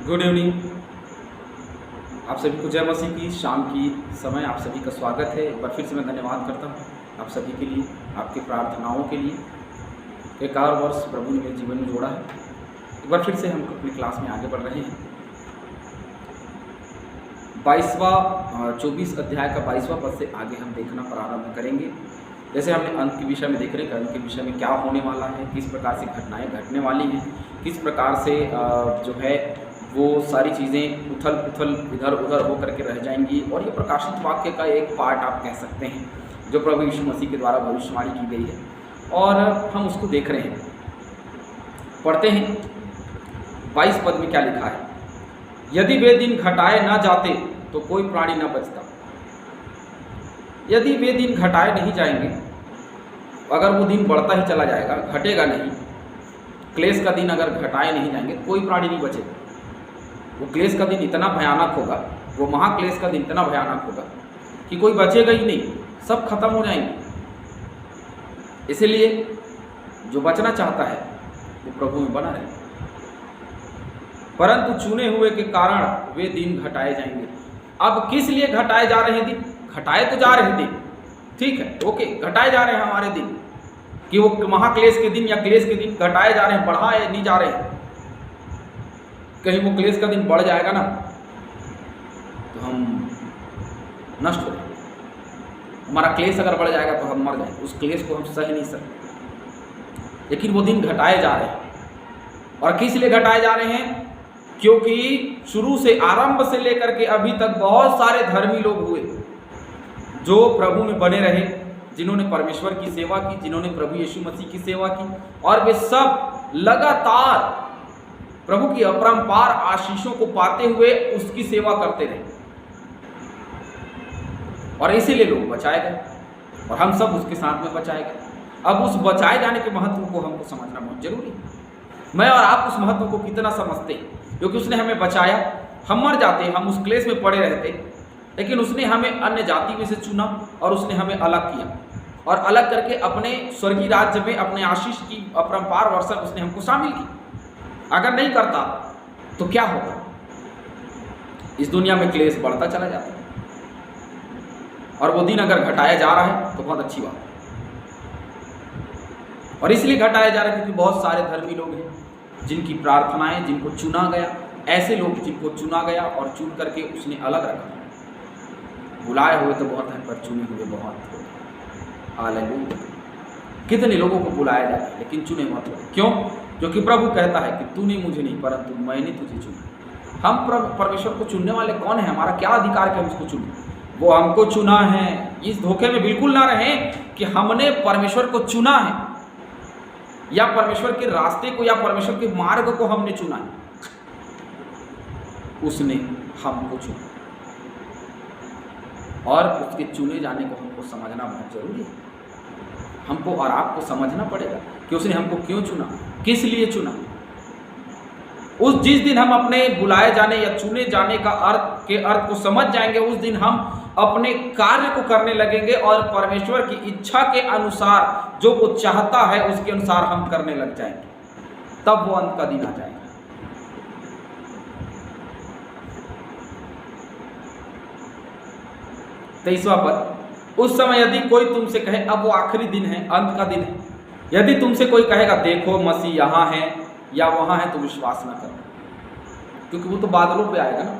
Good evening. आप सभी को जय मसीह की। शाम की समय आप सभी का स्वागत है। एक बार फिर से मैं धन्यवाद करता हूँ आप सभी के लिए, आपकी प्रार्थनाओं के लिए। एक और वर्ष प्रभु ने मेरे जीवन में जोड़ा है। एक बार फिर से हम अपनी क्लास में आगे बढ़ रहे हैं। 24 अध्याय का 22वां पद से आगे हम देखना प्रारंभ करेंगे। जैसे हमने अंत के विषय में देख रहे हैं, अंत के विषय में क्या होने वाला है, किस प्रकार से घटनाएं घटने वाली हैं, किस प्रकार से जो है वो सारी चीज़ें उथल पुथल इधर उधर हो करके रह जाएंगी। और ये प्रकाशित वाक्य का एक पार्ट आप कह सकते हैं जो प्रभु यीशु मसीह के द्वारा भविष्यवाणी की गई है, और हम उसको देख रहे हैं। पढ़ते हैं 22 पद में क्या लिखा है। यदि वे दिन घटाए ना जाते तो कोई प्राणी न बचता। यदि वे दिन घटाए नहीं जाएंगे, अगर वो दिन बढ़ता ही चला जाएगा, घटेगा नहीं, क्लेश का दिन अगर घटाए नहीं जाएंगे कोई प्राणी नहीं बचेगा। वो क्लेश का दिन इतना भयानक होगा, वो महाक्लेश का दिन इतना भयानक होगा कि कोई बचेगा ही नहीं, सब खत्म हो जाएंगे। इसलिए जो बचना चाहता है वो प्रभु में बना रहे, परंतु चुने हुए के कारण वे दिन घटाए जाएंगे। अब किस लिए घटाए जा रहे हैं दिन? घटाए तो जा रहे हैं दिन, ठीक है, ओके, घटाए जा रहे हैं हमारे दिन, कि वो महाक्लेश के दिन या क्लेश के दिन घटाए जा रहे हैं, बढ़ाए नहीं जा रहे हैं। कहीं वो क्लेश का दिन बढ़ जाएगा ना तो हम नष्ट हो जाएंगे। हमारा क्लेश अगर बढ़ जाएगा तो हम मर जाएंगे, उस क्लेश को हम सह नहीं सकते। लेकिन वो दिन घटाए जा रहे हैं। और किस लिए घटाए जा रहे हैं? क्योंकि शुरू से, आरंभ से लेकर के अभी तक बहुत सारे धर्मी लोग हुए जो प्रभु में बने रहे, जिन्होंने परमेश्वर की सेवा की, जिन्होंने प्रभु यीशु मसीह की सेवा की, और वे सब लगातार प्रभु की अपरंपार आशीषों को पाते हुए उसकी सेवा करते रहे, और इसीलिए लोग बचाए गए और हम सब उसके साथ में बचाए गए। अब उस बचाए जाने के महत्व को हमको समझना बहुत जरूरी है। मैं और आप उस महत्व को कितना समझते हैं? क्योंकि उसने हमें बचाया। हम मर जाते, हम उस क्लेश में पड़े रहते, लेकिन उसने हमें अन्य जाति में से चुना और उसने हमें अलग किया, और अलग करके अपने स्वर्गीय राज्य में अपने आशीष की अपरंपार वर्षा उसने हमको शामिल की। अगर नहीं करता तो क्या होगा? इस दुनिया में क्लेश बढ़ता चला जाता, और वो दिन अगर घटाया जा रहा है तो बहुत अच्छी बात है। और इसलिए घटाया जा रहा है क्योंकि बहुत सारे धर्मी लोग हैं जिनकी प्रार्थनाएं, जिनको चुना गया, ऐसे लोग जिनको चुना गया और चुन करके उसने अलग रखा। बुलाए हुए तो बहुत हैं पर चुने हुए बहुत हैं। हालेलुया। कितने लोगों को बुलाया जाता है लेकिन चुने मत हो। क्यों? क्योंकि प्रभु कहता है कि तूने मुझे नहीं परंतु मैंने तुझे चुना। हम परमेश्वर को चुनने वाले कौन है? हमारा क्या अधिकार है हम उसको चुने? वो हमको चुना है। इस धोखे में बिल्कुल ना रहें कि हमने परमेश्वर को चुना है, या परमेश्वर के रास्ते को या परमेश्वर के मार्ग को हमने चुना है। उसने हमको चुना, और उसके चुने जाने को हमको समझना बहुत जरूरी है। हमको और आपको समझना पड़ेगा कि उसने हमको क्यों चुना, किस लिए चुना। जिस दिन हम अपने बुलाए जाने या चुने जाने का अर्थ को समझ जाएंगे, उस दिन हम अपने कार्य को करने लगेंगे और परमेश्वर की इच्छा के अनुसार, जो वो चाहता है उसके अनुसार हम करने लग जाएंगे। तब वो अंत का दिन आ जाएगा। तेईसवां पद। उस समय यदि कोई तुमसे कहे, अब वो आखिरी दिन है, अंत का दिन है, यदि तुमसे कोई कहेगा देखो मसीह यहाँ है या वहाँ है, तो विश्वास न करो, क्योंकि वो तो बादलों पे आएगा ना।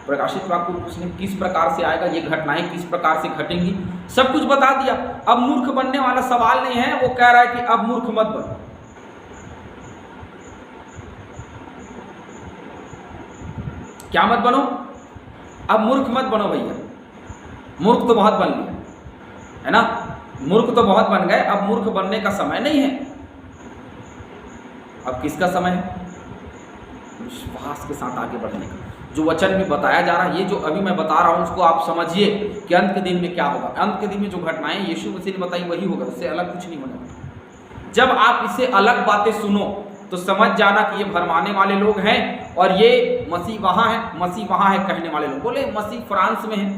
प्रकाशित वाक्य उसने किस प्रकार से आएगा, ये घटनाएं किस प्रकार से घटेंगी, सब कुछ बता दिया। अब मूर्ख बनने वाला सवाल नहीं है। वो कह रहा है कि अब मूर्ख मत बनो। क्या मत बनो? अब मूर्ख मत बनो भैया। मूर्ख तो बहुत बन लिया है ना, मूर्ख तो बहुत बन गए। अब मूर्ख बनने का समय नहीं है। अब किसका समय है? विश्वास के साथ आगे बढ़ने का। जो वचन में बताया जा रहा है, ये जो अभी मैं बता रहा हूँ, उसको आप समझिए कि अंत के दिन में क्या होगा। अंत के दिन में जो घटनाएं यीशु मसीह ने बताई वही होगा, उससे अलग कुछ नहीं होने वाला। जब आप इससे अलग बातें सुनो तो समझ जाना कि ये भरमाने वाले लोग हैं, और ये मसीह वहाँ है, मसीह वहाँ है कहने वाले लोग। बोले मसीह फ्रांस में है,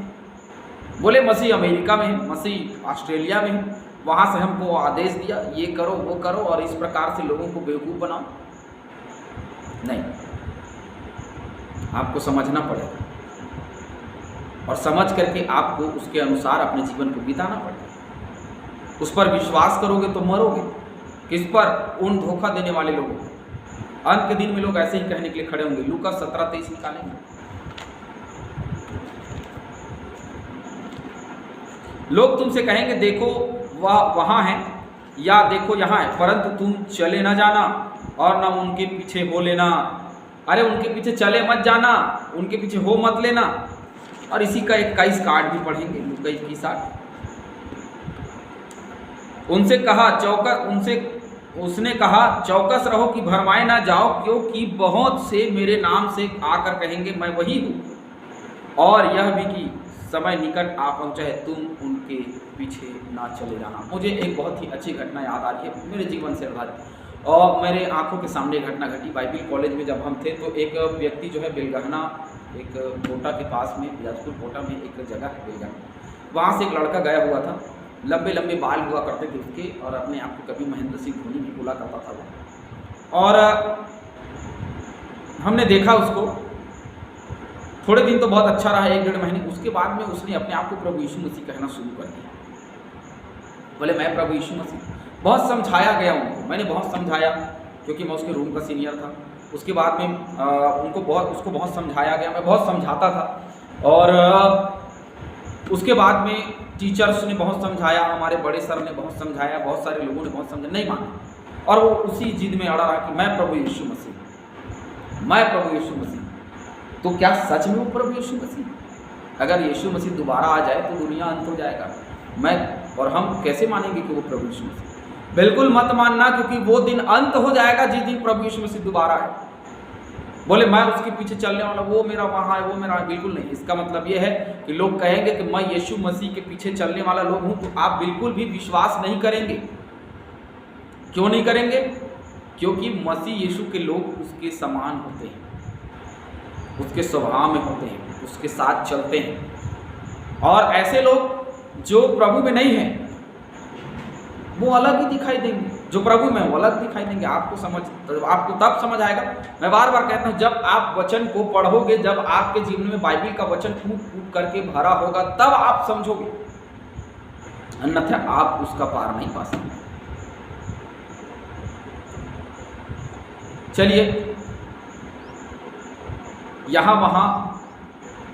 बोले मसीह अमेरिका में है, मसीह ऑस्ट्रेलिया में है, वहाँ से हमको आदेश दिया ये करो वो करो, और इस प्रकार से लोगों को बेवकूफ़ बनाओ। नहीं, आपको समझना पड़ेगा और समझ करके आपको उसके अनुसार अपने जीवन को बिताना पड़ेगा। उस पर विश्वास करोगे तो मरोगे। किस पर? उन धोखा देने वाले लोगों को। अंत के दिन में लोग ऐसे ही कहने के लिए खड़े होंगे। लूका 17:23 निकालेंगे। लोग तुमसे कहेंगे देखो वह वहाँ है या देखो यहाँ है, परंतु तुम चले न जाना और न उनके पीछे हो लेना। अरे उनके पीछे चले मत जाना, उनके पीछे हो मत लेना। और इसी का 21 कार्ड भी पढ़ेंगे, लूका 21:8। उसने कहा चौकस रहो कि भरमाए ना जाओ, क्योंकि बहुत से मेरे नाम से आकर कहेंगे मैं वही हूँ, और यह भी कि समय निकट आ पहुँचा है, तुम उनके पीछे ना चले जाना। मुझे एक बहुत ही अच्छी घटना याद आ रही है मेरे जीवन से आधारित, और मेरे आंखों के सामने घटना घटी। बाइबिल कॉलेज में जब हम थे तो एक व्यक्ति जो है बेलगहना, एक कोटा के पास में, बिलासपुर कोटा में एक जगह है बेलगहना, वहाँ से एक लड़का गया हुआ था। लंबे लंबे बाल हुआ करते थे उसके, और अपने आप को कभी महेंद्र सिंह धोनी भी बोला करता था वो। और हमने देखा उसको, थोड़े दिन तो बहुत अच्छा रहा, 1-1.5 महीने। उसके बाद में उसने अपने आप को प्रभु यीशु मसीह कहना शुरू कर दिया। बोले मैं प्रभु यीशु मसीह। बहुत समझाया गया उनको, मैंने बहुत समझाया, क्योंकि मैं उसके रूम का सीनियर था। उसके बाद में उसको बहुत समझाया गया, मैं बहुत समझाता था। और उसके बाद में टीचर्स ने बहुत समझाया, हमारे बड़े सर ने बहुत समझाया, बहुत सारे लोगों ने बहुत समझाया, नहीं माना। और वो उसी जिद में अड़ा रहा कि मैं प्रभु यीशु मसीह, मैं प्रभु यीशु मसीह। तो क्या सच में वो प्रभु यीशु मसीह? अगर यीशु मसीह दोबारा आ जाए तो दुनिया अंत हो जाएगा। और हम कैसे मानेंगे कि वो प्रभु यीशु मसीह? बिल्कुल मत मानना, क्योंकि वो दिन अंत हो जाएगा जिस दिन प्रभु यीशु मसीह दोबारा आए। बोले मैं उसके पीछे चलने वाला, वो मेरा वहाँ है, वो मेरा, बिल्कुल नहीं। इसका मतलब ये है कि लोग कहेंगे कि मैं यीशु मसीह के पीछे चलने वाला लोग हूँ, तो आप बिल्कुल भी विश्वास नहीं करेंगे। क्यों नहीं करेंगे? क्योंकि मसीह यीशु के लोग उसके समान होते हैं, उसके स्वभाव में होते हैं, उसके साथ चलते हैं। और ऐसे लोग जो प्रभु में नहीं हैं वो अलग ही दिखाई देंगे, जो प्रभु में वो अलग दिखाई देंगे। आपको तब समझ आएगा। मैं बार बार कहता हूँ, जब आप वचन को पढ़ोगे, जब आपके जीवन में बाइबिल का वचन फूट फूट करके भरा होगा, तब आप समझोगे, अन्यथा आप उसका पार नहीं पा सकते। चलिए, यहाँ वहाँ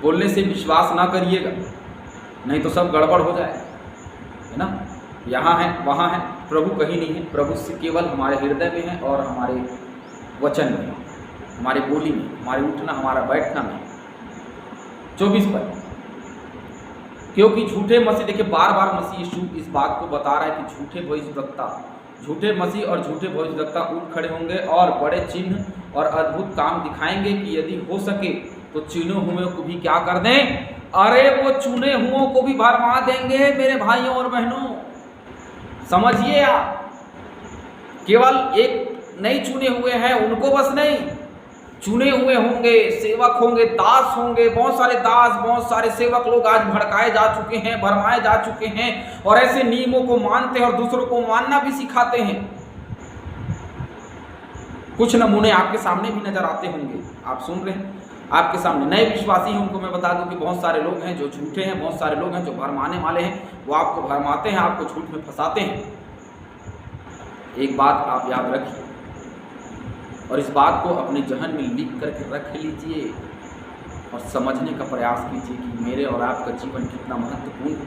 बोलने से विश्वास ना करिएगा, नहीं तो सब गड़बड़ हो जाएगा, है ना। यहाँ है वहाँ है, प्रभु कहीं नहीं है। प्रभु से केवल हमारे हृदय में है और हमारे वचन में, हमारी बोली में, हमारे उठना, हमारा बैठना में। 24 पर, क्योंकि झूठे मसीह, देखिए बार बार मसीह यीशु इस बात को बता रहा है कि झूठे भविष्यवक्ता, झूठे मसीह और झूठे भविष्यवक्ता उठ खड़े होंगे और बड़े चिन्ह और अद्भुत काम दिखाएंगे कि यदि हो सके तो चुने हुए को भी क्या कर दें? अरे वो चुने हुओं को भी भरमा देंगे मेरे भाइयों और बहनों। समझिए आप, केवल एक नहीं चुने हुए हैं उनको बस नहीं, चुने हुए होंगे, सेवक होंगे, दास होंगे, बहुत सारे दास, बहुत सारे सेवक लोग आज भड़काए जा चुके हैं, भरमाए जा चुके हैं, और ऐसे नियमों को मानते हैं और दूसरों को मानना भी सिखाते हैं। कुछ नमूने आपके सामने भी नजर आते होंगे, आप सुन रहे हैं, आपके सामने नए विश्वासी हैं, उनको मैं बता दूं कि बहुत सारे लोग हैं जो झूठे हैं, बहुत सारे लोग हैं जो भरमाने वाले हैं, वो आपको भरमाते हैं, आपको झूठ में फंसाते हैं। एक बात आप याद रखिए, और इस बात को अपने जहन में लिख करके रख लीजिए और समझने का प्रयास कीजिए कि मेरे और आपका जीवन कितना महत्वपूर्ण है।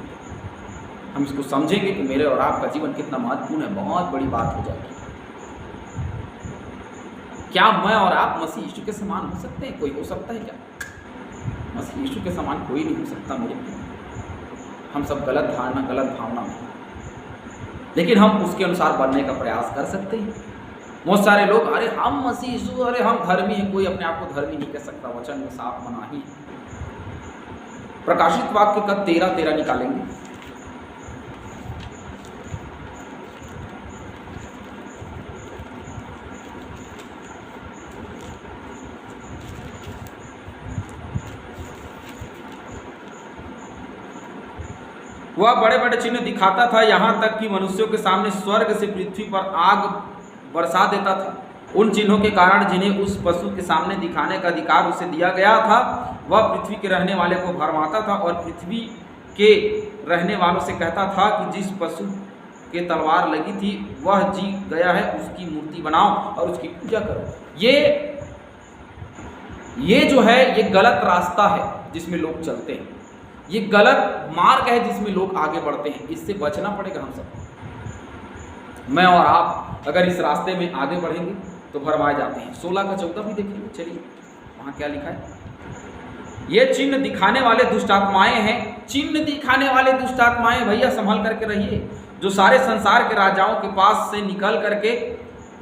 हम इसको समझेंगे कि मेरे और आपका जीवन कितना महत्वपूर्ण है, बहुत बड़ी बात हो जाएगी। क्या मैं और आप मसीह यीशु के समान हो सकते हैं? कोई हो सकता है क्या? मसीह यीशु के समान कोई नहीं हो सकता मेरे प्रिय। हम सब गलत धारणा, गलत भावना में, लेकिन हम उसके अनुसार बनने का प्रयास कर सकते हैं। बहुत सारे लोग, अरे हम मसीह यीशु, अरे हम धर्मी हैं। कोई अपने आप को धर्मी नहीं कह सकता, वचन में साफ मना ही है। प्रकाशित वाक्य का 13:13 निकालेंगे। वह बड़े बड़े चिन्ह दिखाता था, यहाँ तक कि मनुष्यों के सामने स्वर्ग से पृथ्वी पर आग बरसा देता था उन चिन्हों के कारण जिन्हें उस पशु के सामने दिखाने का अधिकार उसे दिया गया था, वह पृथ्वी के रहने वाले को भरमाता था और पृथ्वी के रहने वालों से कहता था कि जिस पशु के तलवार लगी थी वह जीत गया है, उसकी मूर्ति बनाओ और उसकी पूजा करो। ये जो है ये गलत रास्ता है जिसमें लोग चलते हैं, ये गलत मार्ग है जिसमें लोग आगे बढ़ते हैं। इससे बचना पड़ेगा हम सब। मैं और आप अगर इस रास्ते में आगे बढ़ेंगे तो भरमाए जाते हैं। 16 का 14 भी देखेंगे, चलिए वहाँ क्या लिखा है। ये चिन्ह दिखाने वाले दुष्ट आत्माएं हैं। चिन्ह दिखाने वाले दुष्ट आत्माएं भैया संभल करके रहिए, जो सारे संसार के राजाओं के पास से निकल करके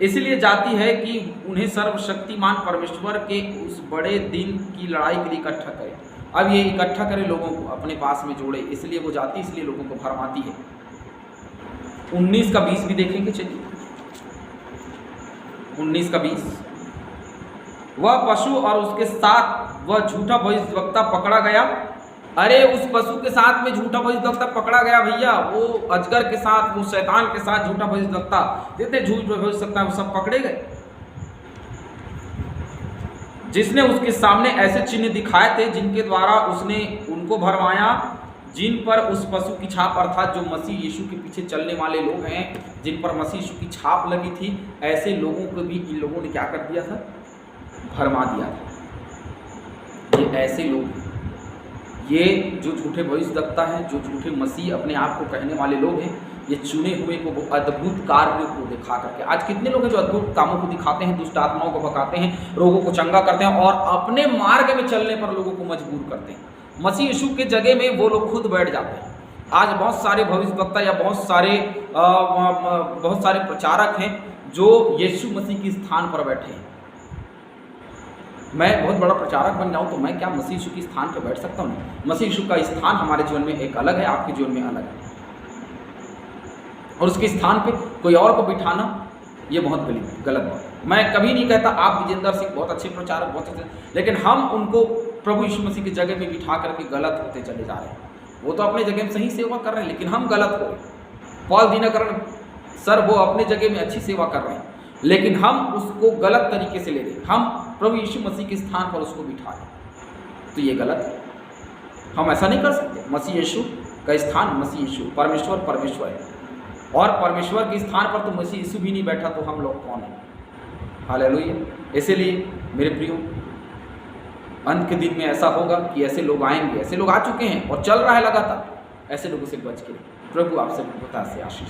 इसलिए जाती है कि उन्हें सर्वशक्तिमान परमेश्वर के उस बड़े दिन की लड़ाई के लिए इकट्ठा करे। अब ये इकट्ठा करे लोगों को, अपने पास में जोड़े, इसलिए वो जाती, इसलिए लोगों को भरमाती है। 19 का 20 भी देखेंगे, चलिए 19 का 20। वह पशु और उसके साथ वह झूठा भविष्यवक्ता पकड़ा गया। अरे उस पशु के साथ में झूठा भविष्यवक्ता पकड़ा गया भैया, वो अजगर के साथ, वो शैतान के साथ झूठा भविष्यवक्ता, जितने झूठ भविष्यवक्ता वो सब पकड़े गए। जिसने उसके सामने ऐसे चिन्ह दिखाए थे जिनके द्वारा उसने उनको भरमाया, जिन पर उस पशु की छाप, अर्थात जो मसीह यीशु के पीछे चलने वाले लोग हैं, जिन पर मसीह यीशु की छाप लगी थी, ऐसे लोगों को भी इन लोगों ने क्या कर दिया था, भरमा दिया था। ये ऐसे लोग हैं, ये जो झूठे भविष्यवक्ता हैं, जो झूठे मसीह अपने आप को कहने वाले लोग हैं, ये चुने हुए को वो अद्भुत कार्य को दिखा करके, आज कितने लोग हैं जो अद्भुत कामों को दिखाते हैं, दुष्ट आत्माओं को भगाते हैं, रोगों को चंगा करते हैं और अपने मार्ग में चलने पर लोगों को मजबूर करते हैं। मसीह यीशु के जगह में वो लोग खुद बैठ जाते हैं। आज बहुत सारे भविष्यवक्ता या बहुत सारे प्रचारक हैं जो यीशु मसीह के स्थान पर बैठे हैं। मैं बहुत बड़ा प्रचारक बन जाऊं तो मैं क्या मसीह यीशु के स्थान पर बैठ सकता हूँ? मसीह यीशु का स्थान हमारे जीवन में एक अलग है, आपके जीवन में अलग है, और उसके स्थान पे कोई और को बिठाना ये बहुत गलत बात है। मैं कभी नहीं कहता आप विजेंद्र सिंह बहुत अच्छे प्रचारक, बहुत अच्छे, लेकिन हम उनको प्रभु यीशु मसीह की जगह में बिठा करके गलत होते चले जा रहे हैं। वो तो अपने जगह में सही सेवा कर रहे हैं, लेकिन हम गलत हो रहे हैं। पॉल दिनकरण सर वो अपने जगह में अच्छी सेवा कर रहे हैं, लेकिन हम उसको गलत तरीके से ले रहे हैं। हम प्रभु यीशु मसीह के स्थान पर उसको बिठा रहे हैं, तो ये गलत है। हम ऐसा नहीं कर सकते। मसीह यीशु का स्थान, मसीह यीशु परमेश्वर है, और परमेश्वर के स्थान पर तो मसीह यीशु भी नहीं बैठा, तो हम लोग कौन हैं? हालेलुया। इसीलिए मेरे प्रियो, अंत के दिन में ऐसा होगा कि ऐसे लोग आएंगे, ऐसे लोग आ चुके हैं और चल रहा है लगातार, ऐसे लोगों से बच के प्रभु आपसे बहुत से आशीष।